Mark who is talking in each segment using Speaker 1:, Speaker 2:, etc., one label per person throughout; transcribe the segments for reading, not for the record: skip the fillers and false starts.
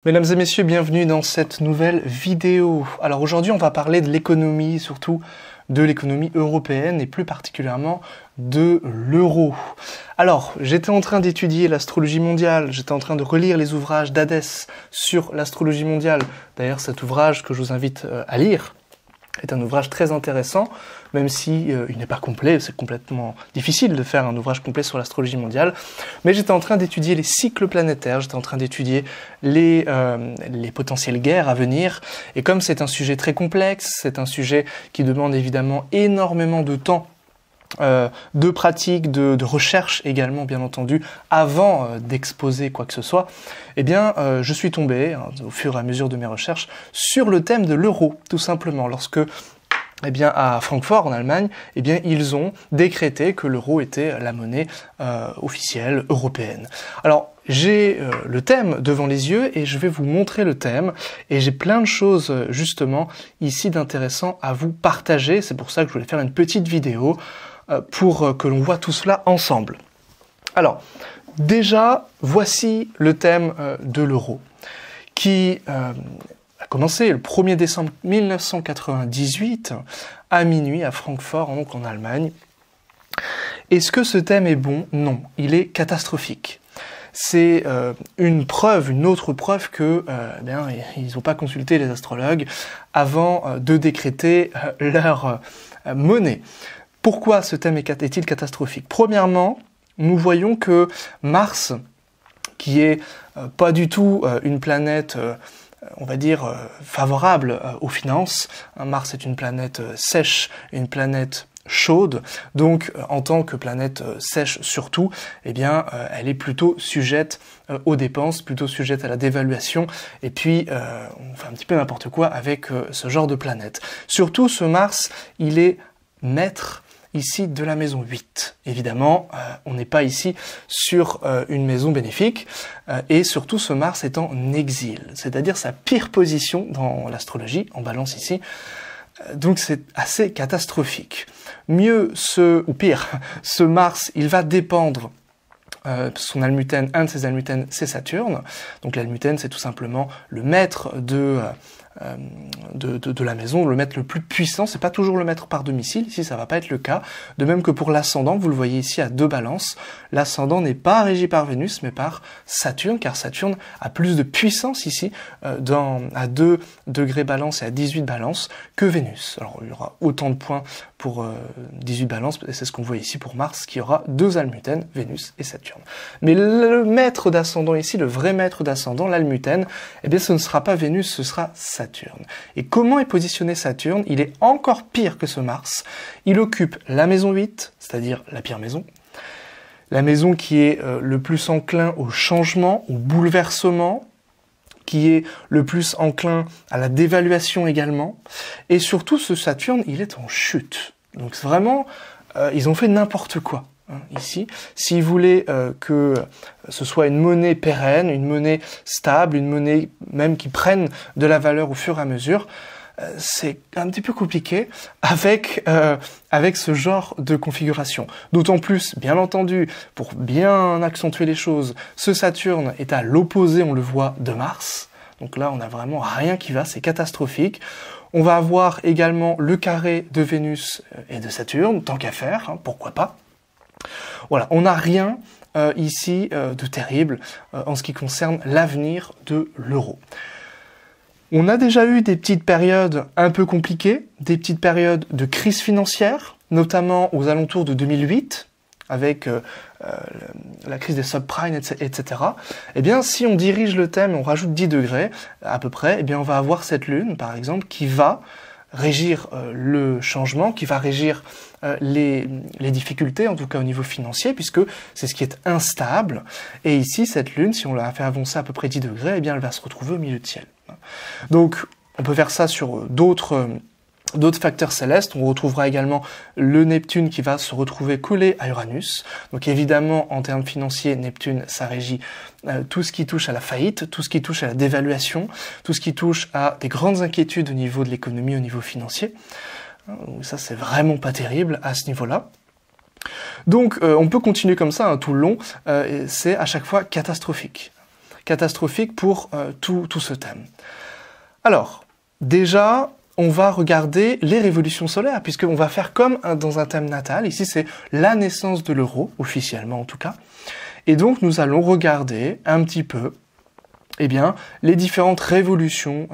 Speaker 1: Mesdames et messieurs, bienvenue dans cette nouvelle vidéo. Alors aujourd'hui, on va parler de l'économie, surtout de l'économie européenne et plus particulièrement de l'euro. Alors, j'étais en train d'étudier l'astrologie mondiale, j'étais en train de relire les ouvrages d'Hadès sur l'astrologie mondiale. D'ailleurs, cet ouvrage que je vous invite à lire est un ouvrage très intéressant, même si il n'est pas complet, c'est complètement difficile de faire un ouvrage complet sur l'astrologie mondiale, mais j'étais en train d'étudier les cycles planétaires, j'étais en train d'étudier les potentielles guerres à venir, et comme c'est un sujet très complexe, c'est un sujet qui demande évidemment énormément de temps, de pratique, de recherche également bien entendu, avant d'exposer quoi que ce soit, eh bien je suis tombé, au fur et à mesure de mes recherches, sur le thème de l'euro, tout simplement, lorsque eh bien, à Francfort, en Allemagne, eh bien, ils ont décrété que l'euro était la monnaie officielle européenne. Alors, j'ai le thème devant les yeux et je vais vous montrer le thème. Et j'ai plein de choses, justement, ici d'intéressant à vous partager. C'est pour ça que je voulais faire une petite vidéo pour que l'on voit tout cela ensemble. Alors, déjà, voici le thème de l'euro, qui a commencé le 1er décembre 1998 à minuit à Francfort, donc en Allemagne. Est-ce que ce thème est bon? Non, il est catastrophique. C'est une autre preuve que ils n'ont pas consulté les astrologues avant de décréter leur monnaie. Pourquoi ce thème est-il catastrophique? Premièrement, nous voyons que Mars, qui est pas du tout une planète on va dire, favorable aux finances. Mars est une planète sèche, une planète chaude, donc en tant que planète sèche surtout, eh bien, elle est plutôt sujette aux dépenses, plutôt sujette à la dévaluation, et puis on fait un petit peu n'importe quoi avec ce genre de planète. Surtout, ce Mars, il est maître ici de la maison 8. Évidemment, on n'est pas ici sur une maison bénéfique, et surtout ce Mars est en exil, c'est-à-dire sa pire position dans l'astrologie, en balance ici, donc c'est assez catastrophique. Mieux ou pire, ce Mars, il va dépendre son almutène, un de ses almutènes, c'est Saturne. Donc l'almutène, c'est tout simplement le maître de la maison, le maître le plus puissant. C'est pas toujours le maître par domicile, ici ça va pas être le cas. De même que pour l'ascendant, vous le voyez ici à 2 balances, l'ascendant n'est pas régi par Vénus, mais par Saturne, car Saturne a plus de puissance ici, à 2 degrés balance et à 18 balances, que Vénus. Alors il y aura autant de points pour 18 balances, et c'est ce qu'on voit ici pour Mars, qui aura 2 almutènes, Vénus et Saturne. Mais le maître d'ascendant ici, le vrai maître d'ascendant, l'almutène, eh bien ce ne sera pas Vénus, ce sera Saturne. Et comment est positionné Saturne? Il est encore pire que ce Mars. Il occupe la maison 8, c'est-à-dire la pire maison, la maison qui est le plus enclin au changement, au bouleversement, qui est le plus enclin à la dévaluation également, et surtout ce Saturne, il est en chute. Donc vraiment, ils ont fait n'importe quoi. Ici, s'ils voulaient que ce soit une monnaie pérenne, une monnaie stable, une monnaie même qui prenne de la valeur au fur et à mesure, c'est un petit peu compliqué avec ce genre de configuration. D'autant plus, bien entendu, pour bien accentuer les choses, ce Saturne est à l'opposé, on le voit, de Mars. Donc là, on n'a vraiment rien qui va, c'est catastrophique. On va avoir également le carré de Vénus et de Saturne, tant qu'à faire, pourquoi pas. Voilà, on n'a rien ici de terrible en ce qui concerne l'avenir de l'euro. On a déjà eu des petites périodes un peu compliquées, des petites périodes de crise financière, notamment aux alentours de 2008, avec la crise des subprimes, etc. Eh bien, si on dirige le thème, on rajoute 10 degrés à peu près, eh bien, on va avoir cette lune, par exemple, qui va régir le changement, qui va régir les difficultés, en tout cas au niveau financier, puisque c'est ce qui est instable. Et ici, cette lune, si on la fait avancer à peu près 10 degrés, eh bien, elle va se retrouver au milieu de ciel. Donc, on peut faire ça sur d'autres facteurs célestes. On retrouvera également le Neptune qui va se retrouver collé à Uranus. Donc évidemment, en termes financiers, Neptune, ça régit tout ce qui touche à la faillite, tout ce qui touche à la dévaluation, tout ce qui touche à des grandes inquiétudes au niveau de l'économie, au niveau financier. Ça, c'est vraiment pas terrible à ce niveau-là. Donc on peut continuer comme ça tout le long, c'est à chaque fois catastrophique. catastrophique pour tout ce thème. Alors, déjà, on va regarder les révolutions solaires, puisqu'on va faire comme dans un thème natal. Ici, c'est la naissance de l'euro, officiellement en tout cas. Et donc, nous allons regarder un petit peu les différentes révolutions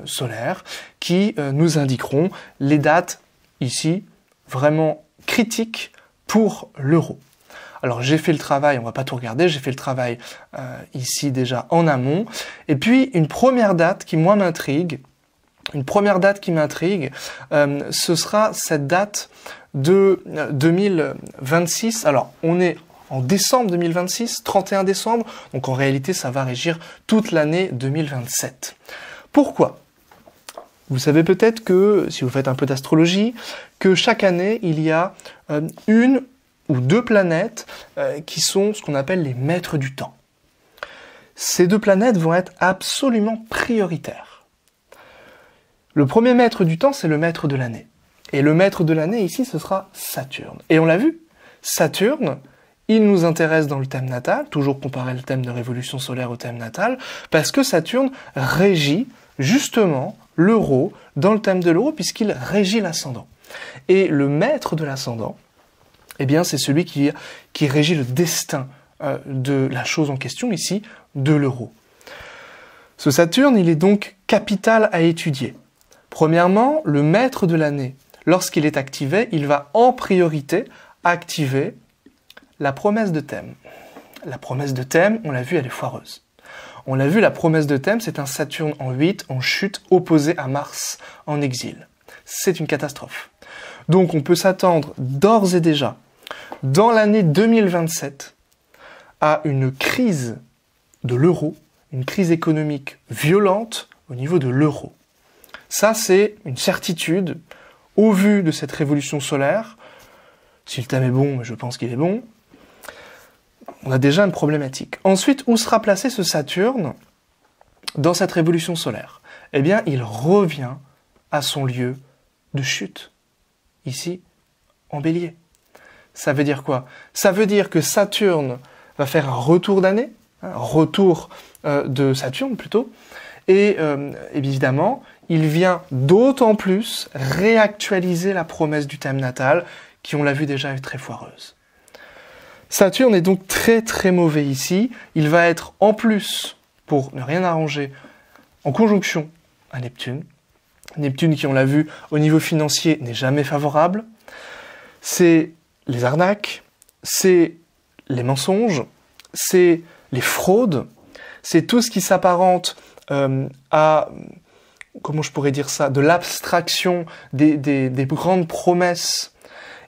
Speaker 1: solaires qui nous indiqueront les dates, ici, vraiment critiques pour l'euro. Alors j'ai fait le travail, on va pas tout regarder, j'ai fait le travail ici déjà en amont. Et puis une première date qui moi m'intrigue, ce sera cette date de 2026. Alors on est en décembre 2026, 31 décembre, donc en réalité ça va régir toute l'année 2027. Pourquoi ? Vous savez peut-être que, si vous faites un peu d'astrologie, que chaque année il y a une ou deux planètes qui sont ce qu'on appelle les maîtres du temps. Ces deux planètes vont être absolument prioritaires. Le premier maître du temps, c'est le maître de l'année. Et le maître de l'année, ici, ce sera Saturne. Et on l'a vu, Saturne, il nous intéresse dans le thème natal, toujours comparer le thème de révolution solaire au thème natal, parce que Saturne régit justement l'euro dans le thème de l'euro, puisqu'il régit l'ascendant. Et le maître de l'ascendant, c'est celui qui régit le destin de la chose en question, ici, de l'euro. Ce Saturne, il est donc capital à étudier. Premièrement, le maître de l'année, lorsqu'il est activé, il va en priorité activer la promesse de thème. La promesse de thème, on l'a vu, elle est foireuse. On l'a vu, la promesse de thème, c'est un Saturne en 8, en chute, opposé à Mars en exil. C'est une catastrophe. Donc on peut s'attendre d'ores et déjà, dans l'année 2027, à une crise de l'euro, une crise économique violente au niveau de l'euro. Ça, c'est une certitude, au vu de cette révolution solaire. Si le thème est bon, mais je pense qu'il est bon, on a déjà une problématique. Ensuite, où sera placé ce Saturne dans cette révolution solaire ? Il revient à son lieu de chute, ici, en Bélier. Ça veut dire quoi ? Ça veut dire que Saturne va faire un retour d'année, un retour de Saturne plutôt, et évidemment, il vient d'autant plus réactualiser la promesse du thème natal, qui, on l'a vu déjà, est très foireuse. Saturne est donc très très mauvais ici. Il va être en plus, pour ne rien arranger, en conjonction à Neptune. Neptune qui, on l'a vu, au niveau financier, n'est jamais favorable. C'est les arnaques, c'est les mensonges, c'est les fraudes, c'est tout ce qui s'apparente à, comment je pourrais dire ça, de l'abstraction des grandes promesses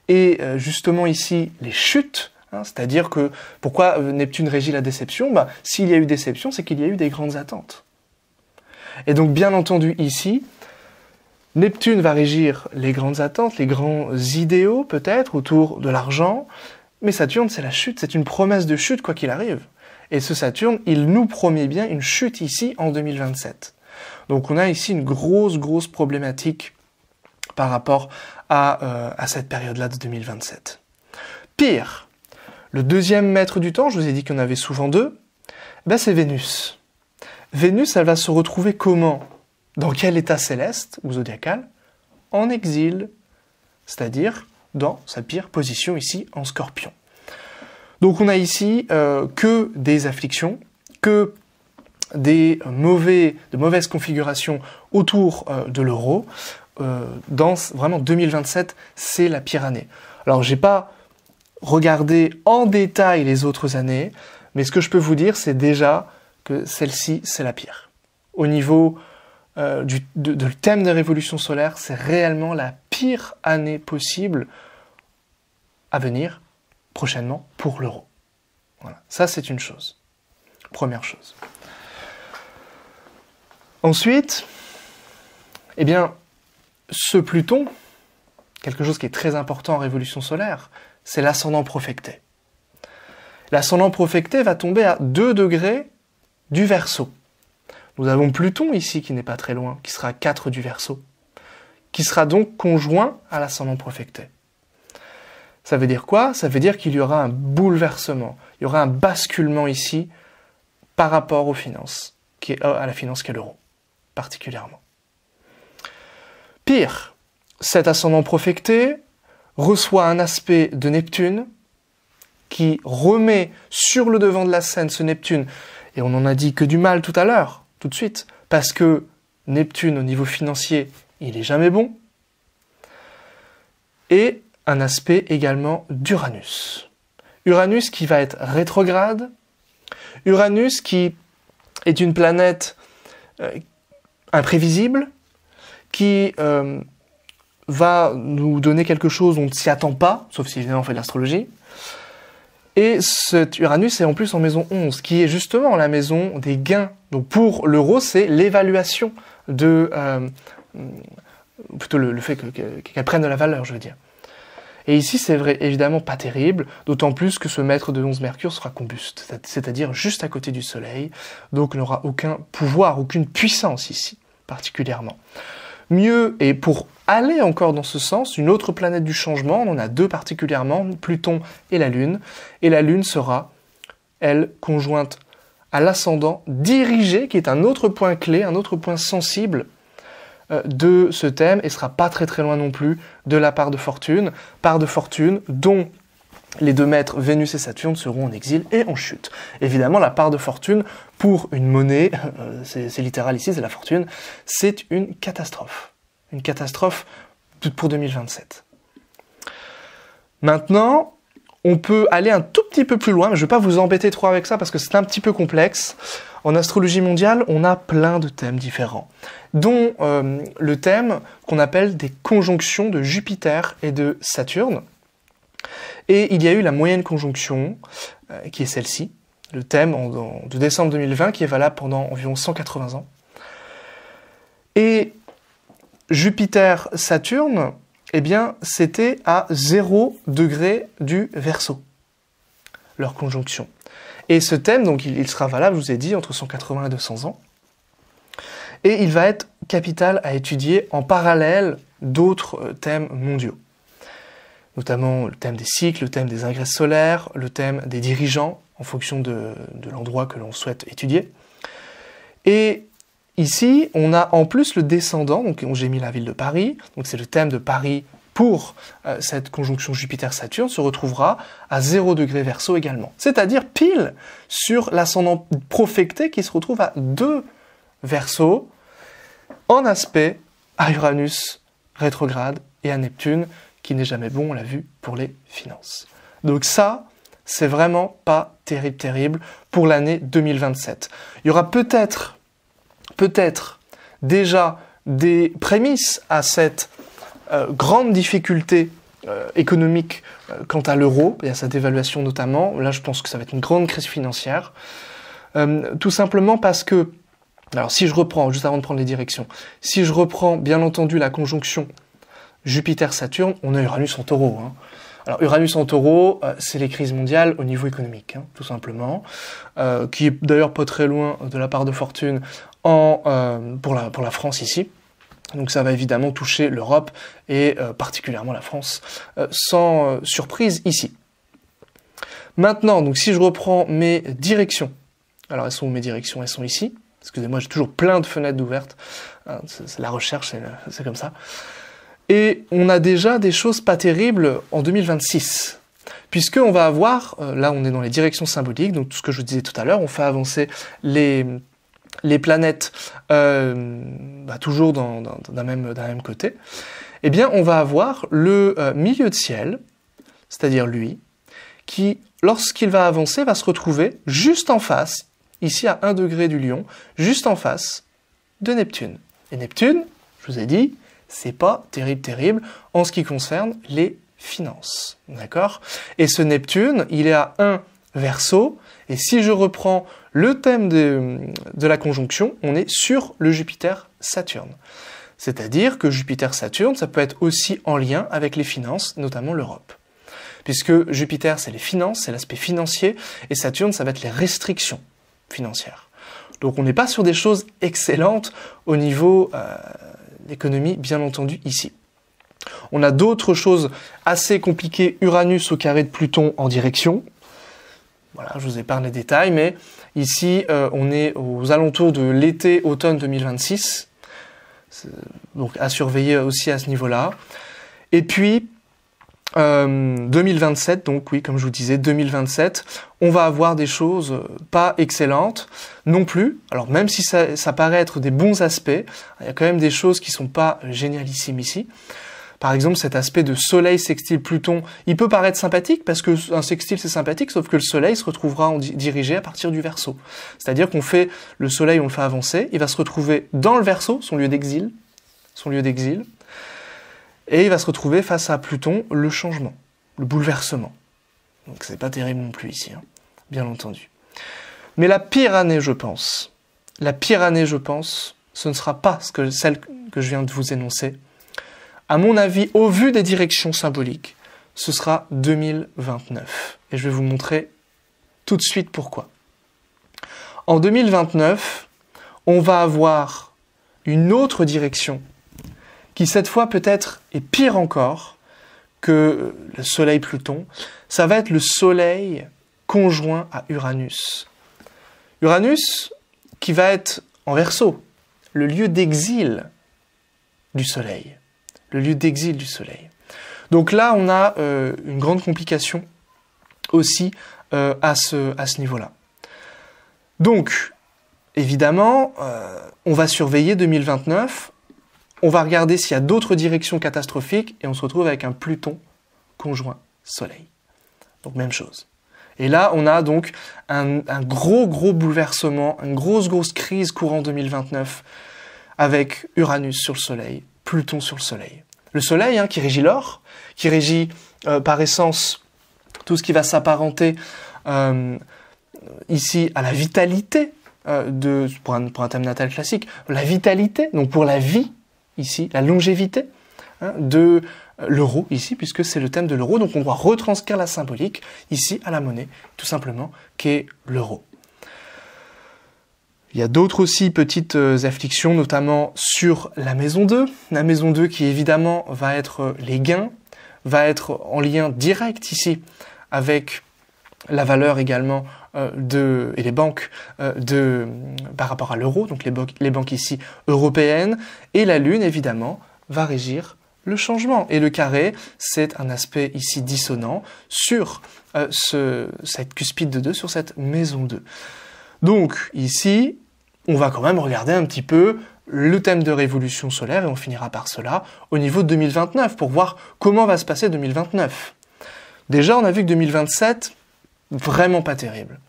Speaker 1: et justement ici les chutes. C'est-à-dire que, pourquoi Neptune régit la déception ? S'il y a eu déception, c'est qu'il y a eu des grandes attentes. Et donc, bien entendu, ici, Neptune va régir les grandes attentes, les grands idéaux, peut-être, autour de l'argent, mais Saturne, c'est la chute, c'est une promesse de chute, quoi qu'il arrive. Et ce Saturne, il nous promet bien une chute ici, en 2027. Donc, on a ici une grosse problématique par rapport à cette période-là de 2027. Pire, le deuxième maître du temps, je vous ai dit qu'il y en avait souvent deux, c'est Vénus. Vénus, elle va se retrouver comment ? Dans quel état céleste ou zodiacal ? En exil, c'est-à-dire dans sa pire position ici en Scorpion. Donc on a ici que des afflictions, que de mauvaises configurations autour de l'euro. Dans vraiment 2027, c'est la pire année. Alors j'ai pas regardé en détail les autres années, mais ce que je peux vous dire, c'est déjà que celle-ci, c'est la pire. Au niveau du thème des révolutions solaires, c'est réellement la pire année possible à venir prochainement pour l'euro. Voilà, ça c'est une chose. Première chose. Ensuite, ce Pluton, quelque chose qui est très important en révolution solaire, c'est l'ascendant profecté. L'ascendant profecté va tomber à 2 degrés du Verseau. Nous avons Pluton ici qui n'est pas très loin, qui sera à 4 du Verseau, qui sera donc conjoint à l'ascendant profecté. Ça veut dire quoi ? Ça veut dire qu'il y aura un bouleversement, il y aura un basculement ici par rapport aux finances, à la finance qu'est l'euro, particulièrement. Pire, cet ascendant profecté reçoit un aspect de Neptune qui remet sur le devant de la scène ce Neptune, et on n'en a dit que du mal tout à l'heure, tout de suite, parce que Neptune, au niveau financier, il est jamais bon, et un aspect également d'Uranus. Uranus qui va être rétrograde, Uranus qui est une planète imprévisible, qui va nous donner quelque chose, on ne s'y attend pas, sauf si évidemment on fait de l'astrologie. Et cet Uranus est en plus en maison 11, qui est justement la maison des gains. Donc pour l'euro, c'est l'évaluation de... plutôt le fait qu'elle prenne de la valeur, je veux dire. Et ici, c'est vrai, évidemment pas terrible, d'autant plus que ce maître de 11 Mercure sera combuste, c'est-à-dire juste à côté du Soleil, donc n'aura aucun pouvoir, aucune puissance ici, particulièrement. Mieux, et pour aller encore dans ce sens, une autre planète du changement, on en a deux particulièrement, Pluton et la Lune sera, elle, conjointe à l'ascendant dirigé, qui est un autre point clé, un autre point sensible de ce thème, et sera pas très très loin non plus de la part de fortune dont les deux maîtres Vénus et Saturne seront en exil et en chute. Évidemment, la part de fortune pour une monnaie, c'est littéral ici, c'est la fortune, c'est une catastrophe pour 2027. Maintenant, on peut aller un tout petit peu plus loin, mais je ne vais pas vous embêter trop avec ça parce que c'est un petit peu complexe. En astrologie mondiale, on a plein de thèmes différents, dont le thème qu'on appelle des conjonctions de Jupiter et de Saturne. Et il y a eu la moyenne conjonction, qui est celle-ci, le thème de décembre 2020, qui est valable pendant environ 180 ans. Et Jupiter-Saturne, eh bien, c'était à 0 degré du Verseau, leur conjonction. Et ce thème, donc, il sera valable, je vous ai dit, entre 180 et 200 ans. Et il va être capital à étudier en parallèle d'autres thèmes mondiaux. Notamment le thème des cycles, le thème des ingresses solaires, le thème des dirigeants, en fonction de l'endroit que l'on souhaite étudier. Et ici, on a en plus le descendant, donc j'ai mis la ville de Paris, donc c'est le thème de Paris pour cette conjonction Jupiter-Saturne, se retrouvera à 0 degré Verseau également. C'est-à-dire pile sur l'ascendant profecté qui se retrouve à 2 Verseau, en aspect à Uranus rétrograde et à Neptune, qui n'est jamais bon, on l'a vu, pour les finances. Donc ça, c'est vraiment pas terrible pour l'année 2027. Il y aura peut-être déjà des prémices à cette grande difficulté économique quant à l'euro, et à sa dévaluation notamment. Là, je pense que ça va être une grande crise financière. Tout simplement parce que, alors si je reprends, juste avant de prendre les directions, si je reprends bien entendu la conjonction Jupiter-Saturne, on a Uranus en taureau. Hein. Alors Uranus en taureau, c'est les crises mondiales au niveau économique, hein, tout simplement, qui est d'ailleurs pas très loin de la part de fortune pour la France ici. Donc ça va évidemment toucher l'Europe et particulièrement la France, sans surprise ici. Maintenant, donc si je reprends mes directions, alors elles sont où mes directions? Elles sont ici. Excusez-moi, j'ai toujours plein de fenêtres ouvertes. C'est la recherche, c'est comme ça. Et on a déjà des choses pas terribles en 2026. Puisqu'on va avoir, là on est dans les directions symboliques, donc tout ce que je vous disais tout à l'heure, on fait avancer les planètes toujours d'un même côté. Eh bien on va avoir le milieu de ciel, c'est-à-dire lui, qui, lorsqu'il va avancer, va se retrouver juste en face, ici à 1 degré du Lion, juste en face de Neptune. Et Neptune, je vous ai dit, c'est pas terrible en ce qui concerne les finances. D'accord? Et ce Neptune, il est à 1 Verseau, et si je reprends le thème de la conjonction, on est sur le Jupiter-Saturne. C'est-à-dire que Jupiter-Saturne, ça peut être aussi en lien avec les finances, notamment l'Europe. Puisque Jupiter, c'est les finances, c'est l'aspect financier, et Saturne, ça va être les restrictions financières. Donc on n'est pas sur des choses excellentes au niveau d'économie, bien entendu, ici. On a d'autres choses assez compliquées, Uranus au carré de Pluton en direction. Voilà, je vous épargne les détails, mais Ici, on est aux alentours de l'été-automne 2026. Donc à surveiller aussi à ce niveau-là. Et puis, 2027, donc oui, comme je vous disais, 2027, on va avoir des choses pas excellentes non plus. Alors même si ça paraît être des bons aspects, il y a quand même des choses qui sont pas génialissimes ici. Par exemple, cet aspect de Soleil sextile Pluton, il peut paraître sympathique parce que un sextile c'est sympathique, sauf que le Soleil se retrouvera dirigé à partir du Verseau. C'est-à-dire qu'on fait le Soleil, on le fait avancer, il va se retrouver dans le Verseau, son lieu d'exil, et il va se retrouver face à Pluton, le changement, le bouleversement. Donc c'est pas terrible non plus ici, hein, bien entendu. Mais la pire année, je pense, ce ne sera pas celle que je viens de vous énoncer. À mon avis, au vu des directions symboliques, ce sera 2029. Et je vais vous montrer tout de suite pourquoi. En 2029, on va avoir une autre direction qui cette fois peut-être est pire encore que le Soleil Pluton. Ça va être le Soleil conjoint à Uranus. Uranus qui va être en Verseau, le lieu d'exil du Soleil. Le lieu d'exil du Soleil. Donc là, on a une grande complication aussi à ce niveau-là. Donc, évidemment, on va surveiller 2029, on va regarder s'il y a d'autres directions catastrophiques, et on se retrouve avec un Pluton conjoint Soleil. Donc même chose. Et là, on a donc un gros bouleversement, une grosse crise courant 2029, avec Uranus sur le Soleil, Pluton sur le Soleil. Le Soleil, hein, qui régit l'or, qui régit par essence tout ce qui va s'apparenter ici à la vitalité, pour un thème natal classique, la vitalité, donc pour la vie, ici, la longévité, hein, de l'euro, ici, puisque c'est le thème de l'euro, donc on doit retranscrire la symbolique, ici, à la monnaie, tout simplement, qui est l'euro. Il y a d'autres aussi petites afflictions, notamment sur la maison 2. La maison 2 qui évidemment va être les gains, va être en lien direct ici avec la valeur également et les banques par rapport à l'euro, donc les banques ici européennes. Et la lune évidemment va régir le changement. Et le carré, c'est un aspect ici dissonant sur cette cuspide de 2, sur cette maison 2. Donc ici, on va quand même regarder un petit peu le thème de révolution solaire, et on finira par cela au niveau de 2029, pour voir comment va se passer 2029. Déjà, on a vu que 2027, vraiment pas terrible.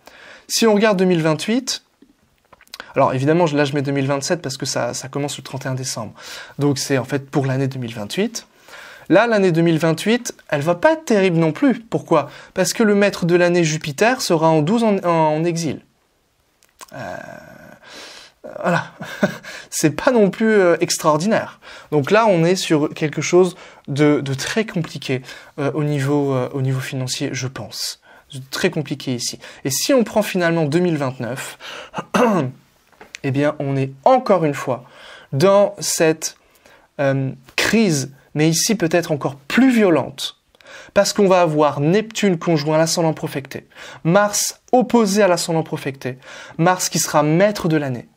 Speaker 1: Si on regarde 2028, alors évidemment, là je mets 2027 parce que ça commence le 31 décembre, donc c'est en fait pour l'année 2028. Là, l'année 2028, elle va pas être terrible non plus. Pourquoi? Parce que le maître de l'année Jupiter sera en 12 en exil. Voilà, c'est pas non plus extraordinaire. Donc là, on est sur quelque chose de très compliqué au niveau financier, je pense. Très compliqué ici. Et si on prend finalement 2029, eh bien, on est encore une fois dans cette crise, mais ici peut-être encore plus violente, parce qu'on va avoir Neptune conjoint à l'ascendant profecté, Mars opposé à l'ascendant profecté, Mars qui sera maître de l'année.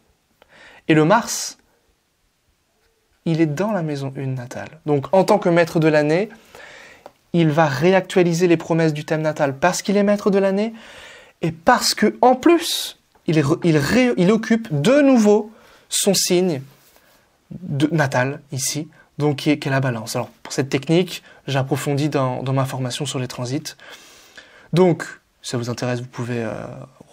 Speaker 1: Et le Mars, il est dans la maison 1 natale. Donc en tant que maître de l'année, il va réactualiser les promesses du thème natal parce qu'il est maître de l'année et parce que en plus, il occupe de nouveau son signe natal ici, donc qui est la balance. Alors pour cette technique, j'approfondis dans ma formation sur les transits. Donc, si ça vous intéresse, vous pouvez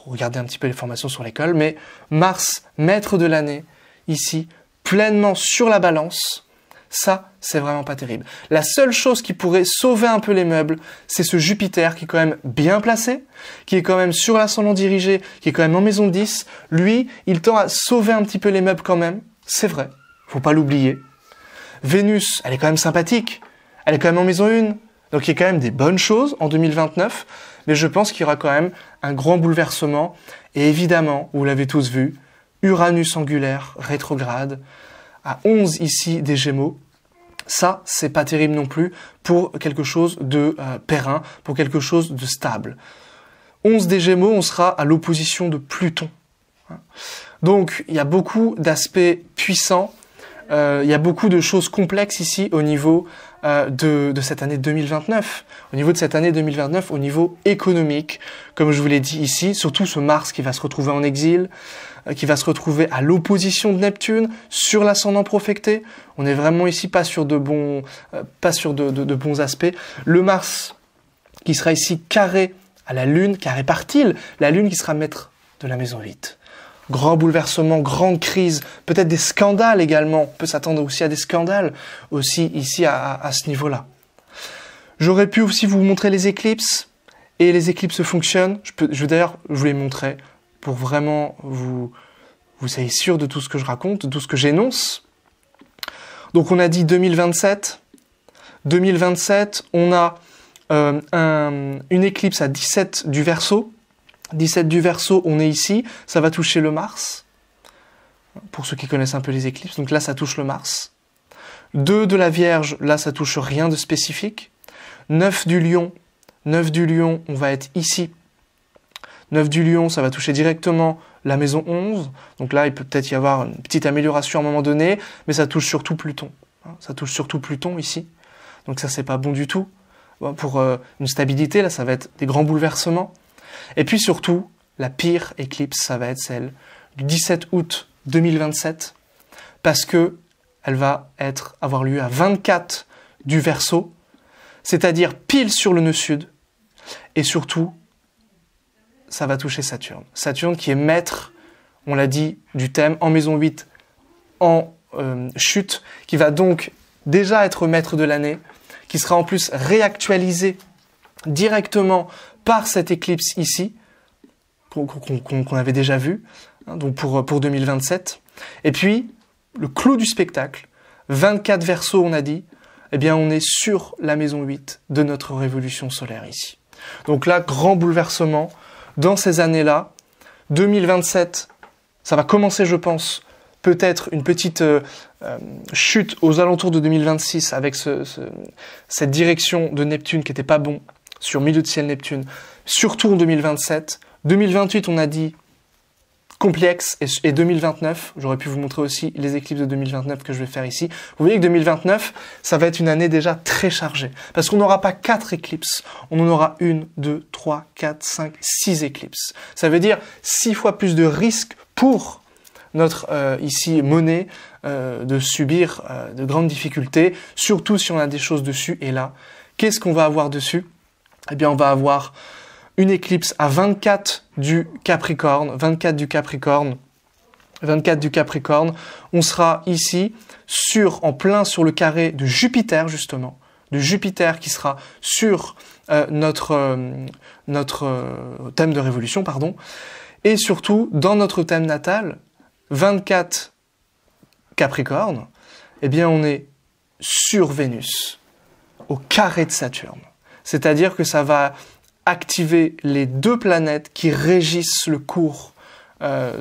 Speaker 1: regarder un petit peu les formations sur l'école, mais Mars, maître de l'année, ici, pleinement sur la balance, ça, c'est vraiment pas terrible. La seule chose qui pourrait sauver un peu les meubles, c'est ce Jupiter qui est quand même bien placé, qui est quand même sur l'ascendant dirigé, qui est quand même en maison 10. Lui, il tend à sauver un petit peu les meubles quand même, c'est vrai, faut pas l'oublier. Vénus, elle est quand même sympathique, elle est quand même en maison 1, donc il y a quand même des bonnes choses en 2029, mais je pense qu'il y aura quand même un grand bouleversement, et évidemment, vous l'avez tous vu, Uranus angulaire, rétrograde, à 11 ici des Gémeaux, ça, c'est pas terrible non plus pour quelque chose de périn, pour quelque chose de stable. 11 des Gémeaux, on sera à l'opposition de Pluton. Donc, il y a beaucoup d'aspects puissants, il y a beaucoup de choses complexes ici au niveau de cette année 2029. Au niveau de cette année 2029, au niveau économique, comme je vous l'ai dit ici, surtout ce Mars qui va se retrouver en exil, qui va se retrouver à l'opposition de Neptune, sur l'ascendant profecté. On n'est vraiment ici pas sur de bons aspects. Le Mars qui sera ici carré à la Lune, carré par Tille, la Lune qui sera maître de la maison 8. Grand bouleversement, grande crise, peut-être des scandales également. On peut s'attendre aussi à des scandales aussi ici à ce niveau-là. J'aurais pu aussi vous montrer les éclipses, et les éclipses fonctionnent. Je vais d'ailleurs vous les montrer pour vraiment vous soyez sûr de tout ce que je raconte, de tout ce que j'énonce. Donc on a dit 2027. 2027, on a une éclipse à 17 du Verseau. 17 du Verseau, on est ici, ça va toucher le Mars, pour ceux qui connaissent un peu les éclipses, donc là ça touche le Mars. 2 de la Vierge, là ça touche rien de spécifique. 9 du Lion, on va être ici. 9 du Lion, ça va toucher directement la maison 11, donc là il peut peut-être y avoir une petite amélioration à un moment donné, mais ça touche surtout Pluton. Ça touche surtout Pluton ici, donc ça c'est pas bon du tout. Pour une stabilité, là ça va être des grands bouleversements. Et puis surtout, la pire éclipse, ça va être celle du 17 août 2027, parce que elle va avoir lieu à 24 du Verseau, c'est-à-dire pile sur le nœud sud, et surtout, ça va toucher Saturne. Saturne qui est maître, on l'a dit, du thème en maison 8, en chute, qui va donc déjà être maître de l'année, qui sera en plus réactualisé directement par cette éclipse ici, qu'on avait déjà vu, donc pour 2027. Et puis, le clou du spectacle, 24 Verseau, on a dit, eh bien on est sur la maison 8 de notre révolution solaire ici. Donc là, grand bouleversement dans ces années-là. 2027, ça va commencer, je pense, peut-être une petite chute aux alentours de 2026 avec cette direction de Neptune qui n'était pas bon sur milieu de ciel Neptune, surtout en 2027. 2028, on a dit complexe, et 2029, j'aurais pu vous montrer aussi les éclipses de 2029 que je vais faire ici. Vous voyez que 2029, ça va être une année déjà très chargée, parce qu'on n'aura pas 4 éclipses, on en aura 1, 2, 3, 4, 5, 6 éclipses. Ça veut dire 6 fois plus de risques pour notre ici monnaie de subir de grandes difficultés, surtout si on a des choses dessus. Et là, qu'est-ce qu'on va avoir dessus? Eh bien, on va avoir une éclipse à 24 du Capricorne. 24 du Capricorne. 24 du Capricorne. On sera ici en plein sur le carré de Jupiter, justement. De Jupiter qui sera sur notre thème de révolution, pardon. Et surtout, dans notre thème natal, 24 Capricorne, eh bien, on est sur Vénus, au carré de Saturne. C'est-à-dire que ça va activer les 2 planètes qui régissent le cours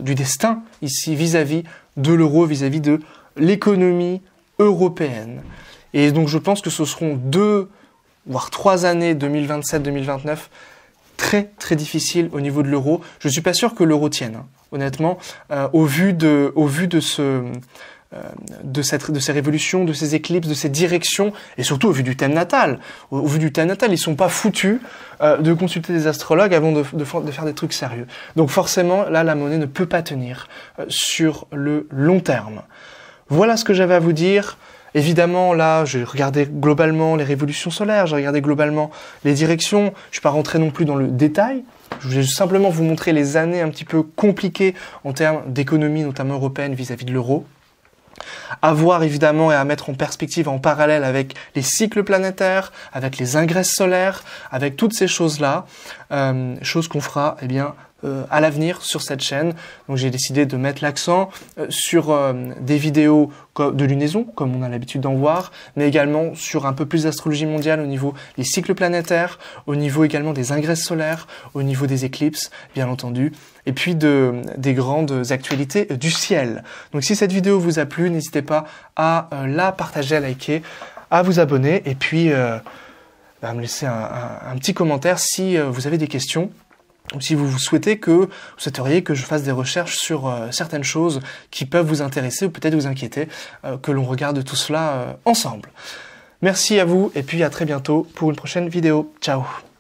Speaker 1: du destin, ici, vis-à-vis de l'euro, vis-à-vis de l'économie européenne. Et donc, je pense que ce seront 2, voire 3 années, 2027-2029, très, très difficiles au niveau de l'euro. Je ne suis pas sûr que l'euro tienne, hein, honnêtement, au vu de ces révolutions, de ces éclipses, de ces directions, et surtout au vu du thème natal. Au vu du thème natal, ils sont pas foutus de consulter des astrologues avant de faire des trucs sérieux. Donc forcément, là, la monnaie ne peut pas tenir sur le long terme. Voilà ce que j'avais à vous dire. Évidemment, là, j'ai regardé globalement les révolutions solaires, j'ai regardé globalement les directions. Je ne suis pas rentré non plus dans le détail. Je voulais simplement vous montrer les années un petit peu compliquées en termes d'économie, notamment européenne, vis-à-vis de l'euro. À voir évidemment et à mettre en perspective, en parallèle avec les cycles planétaires, avec les ingresses solaires, avec toutes ces choses-là, choses qu'on fera eh bien, à l'avenir sur cette chaîne. Donc j'ai décidé de mettre l'accent sur des vidéos de lunaison, comme on a l'habitude d'en voir, mais également sur un peu plus d'astrologie mondiale au niveau des cycles planétaires, au niveau également des ingresses solaires, au niveau des éclipses, bien entendu, et puis des grandes actualités du ciel. Donc si cette vidéo vous a plu, n'hésitez pas à la partager, à liker, à vous abonner, et puis à me laisser un petit commentaire si vous avez des questions. ou si vous souhaitez vous souhaiteriez que je fasse des recherches sur certaines choses qui peuvent vous intéresser ou peut-être vous inquiéter, que l'on regarde tout cela ensemble. Merci à vous et puis à très bientôt pour une prochaine vidéo. Ciao!